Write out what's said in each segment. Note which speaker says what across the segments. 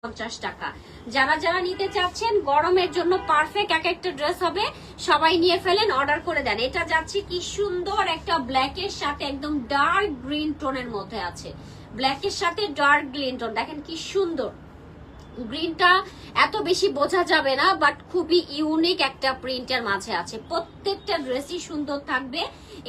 Speaker 1: 50 টাকা। যারা যারা নিতে চাচ্ছেন গরমের জন্য পারফেক্ট এক একটা ড্রেস হবে, সবাই নিয়ে ফেলেন, অর্ডার করে দেন। এটা যাচ্ছে কি সুন্দর একটা ব্ল্যাকের সাথে একদম ডার্ক গ্রিন টোনের মধ্যে আছে, ব্ল্যাকের সাথে ডার্ক গ্রিন টোন, দেখেন কি সুন্দর। গ্রিনটা এত বেশি বোঝা যাবে না, বাট খুবই ইউনিক একটা প্রিন্টের মাঝে আছে। প্রত্যেকটা ড্রেসই সুন্দর থাকবে।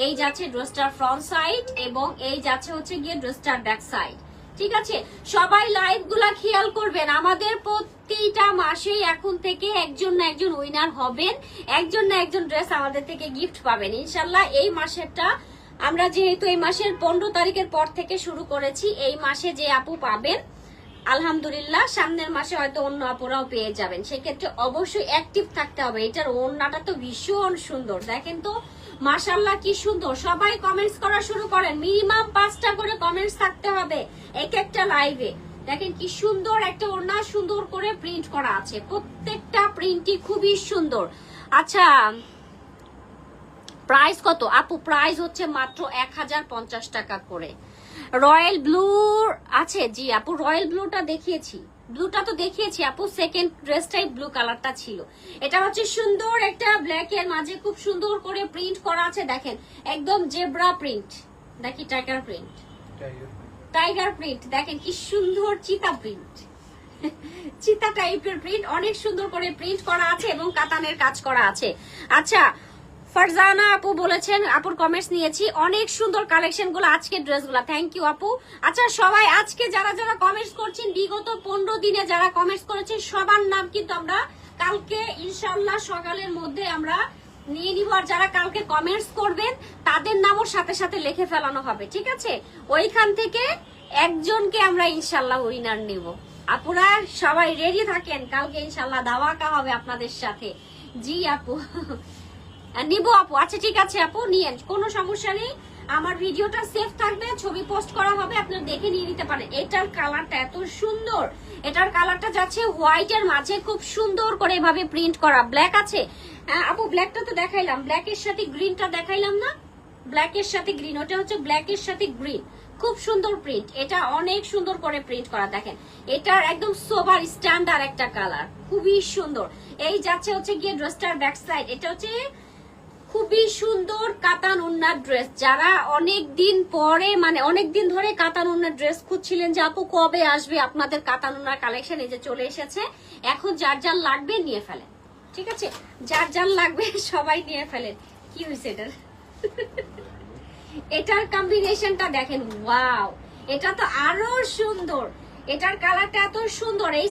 Speaker 1: এই যাচ্ছে ড্রেসটার ফ্রন্ট সাইড এবং এই যাচ্ছে হচ্ছে গিয়ে ড্রেসটার ব্যাক সাইড। ঠিক আছে, সবাই লাইভ গুলা খেয়াল করবেন। আমাদের প্রতিটা মাসেই এখন থেকে একজন না একজন উইনার হবেন, একজন না একজন ড্রেস আমাদের থেকে গিফট পাবেন ইনশাল্লাহ। এই মাসেরটা আমরা যেহেতু এই মাসের 15 তারিখের পর থেকে শুরু করেছি, এই মাসে যে আপু পাবেন আলহামদুলিল্লাহ সামনের মাসে হয়তো অন্য আপুরাও পেয়ে যাবেন। সেক্ষেত্রে অবশ্যই অ্যাক্টিভ থাকতে হবে। এটার ওড়নাটা তো ভীষণ সুন্দর, দেখেন তো মাশাআল্লাহ কি সুন্দর। সবাই কমেন্টস করা শুরু করেন, মিনিমাম 5টা করে কমেন্টস থাকতে হবে এক একটা লাইভে। দেখেন কি সুন্দর একটা ওড়না, সুন্দর করে প্রিন্ট করা আছে, প্রত্যেকটা প্রিন্টই খুবই সুন্দর। আচ্ছা প্রাইস কত আপু? প্রাইস হচ্ছে মাত্র 1050 টাকা করে। রয়্যাল ব্লু আছে? জি আপু রয়্যাল ব্লুটা দেখিয়েছি, ব্লুটা তো দেখিয়েছি আপু, সেকেন্ড ড্রেসটাই ব্লু কালারটা ছিল। এটা হচ্ছে সুন্দর একটা ব্ল্যাক এর মাঝে খুব সুন্দর করে প্রিন্ট করা আছে, দেখেন একদম জেব্রা প্রিন্ট, দেখি টাইগার প্রিন্ট, টাইগার প্রিন্ট, দেখেন কি সুন্দর চিতা প্রিন্ট, চিতা টাইপের প্রিন্ট, অনেক সুন্দর করে প্রিন্ট করা আছে এবং কাতানের কাজ করা আছে। আচ্ছা ফারজানা আপু বলেছেন, আপুর কমেন্টস নিয়েছি, অনেক সুন্দর কালেকশন গুলো আজকের ড্রেসগুলো, থ্যাংক ইউ আপু। আচ্ছা সবাই আজকে যারা যারা কমেন্টস করছেন, বিগত 15 দিনে যারা কমেন্টস করেছেন সবার নাম কিন্তু আমরা কালকে ইনশাল্লাহ সকালের মধ্যে আমরা নিয়ে নিব। আর যারা কালকে কমেন্টস করবেন তাদের নামও সাথে সাথে লিখে ফেলানো হবে, ঠিক আছে? ওইখান থেকে একজনকে আমরা ইনশাল্লাহ উইনার নিব। আপুরা সবাই রেডি থাকেন, কালকে ইনশাল্লাহ ধামাকা হবে আপনাদের সাথে। জি আপু নিব আপু। আচ্ছা ঠিক আছে আপু নিয়েন, কোনো সমস্যা নেই। আমার ভিডিওটা সেভ থাকবে, ছবি পোস্ট করা হবে, আপনারা দেখে নিয়ে নিতে পারেন। এটার কালারটা এত সুন্দর, এটার কালারটা যাচ্ছে হোয়াইট এর মাঝে খুব সুন্দর করে এভাবে প্রিন্ট করা। ব্ল্যাক আছে আপু, ব্ল্যাকটা তো দেখাইলাম, ব্ল্যাকের সাথে গ্রিনটা দেখাইলাম না? ব্ল্যাকের সাথে গ্রিন, ওটা হচ্ছে ব্ল্যাকের সাথে গ্রিন, খুব সুন্দর প্রিন্ট। এটা অনেক সুন্দর করে প্রিন্ট করা, দেখেন এটার একদম সোবার স্ট্যান্ডার্ড একটা কালার, খুবই সুন্দর। এই যাচ্ছে হচ্ছে গিয়ে ড্রেসটার ব্যাক সাইড, এটা হচ্ছে খুবই সুন্দর কাতান ওড়নার ড্রেস। যারা অনেক দিন পরে মানে অনেক দিন ধরে কাতান ওড়নার ড্রেস খুঁজছিলেন যে আপু কবে আসবে আপনাদের কাতান ওড়নার কালেকশন, এই যে চলে এসেছে। এখন যার যার লাগবে নিয়ে ফেলেন, ঠিক আছে? যার যার লাগবে সবাই নিয়ে ফেলেন। কি হয়েছে এটার? এটার কম্বিনেশনটা দেখেন, ওয়াও, এটা তো আরো সুন্দর, এটার কালারটা এত সুন্দর। এই